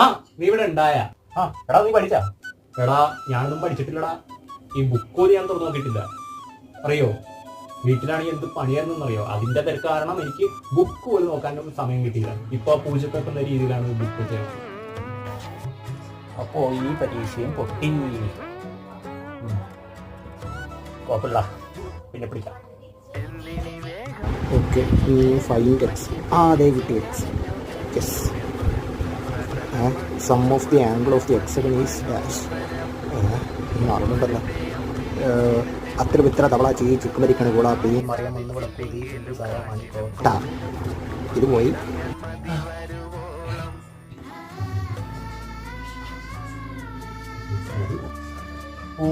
ആ നീ ഇവിടെ ഉണ്ടായ? എടാ നീ പഠിച്ചാ? എടാ ഞാനൊന്നും പഠിച്ചിട്ടില്ലടാ. ഈ ബുക്ക് പോലും ഞാൻ തുറന്നു നോക്കിയിട്ടില്ല. അറിയോ, വീട്ടിലാണെങ്കിൽ എന്ത് പണിയായിരുന്നറിയോ? അതിന്റെ തിരക്ക് കാരണം എനിക്ക് ബുക്ക് പോലും നോക്കാനൊന്നും സമയം കിട്ടിയില്ല. ഇപ്പൊ പൂജപ്പെക്കുന്ന രീതിയിലാണ് ബുക്ക് ചെയ്യുന്നത്. അപ്പോ ഈ പരീക്ഷയും പൊട്ടി. കുഴപ്പമില്ല, പിന്നെ പിടിക്കാം. Okay, find X. അതെ കിട്ടി X. Yes. Sum of the angle of the hexagon is dash. അറിവുണ്ടല്ലോ. അത്ര വിത്ര തവള ചെയ്ത് ചുക്കുമരിക്കണ കൂടാ പെയ്യും ഇത് പോയി. ഓ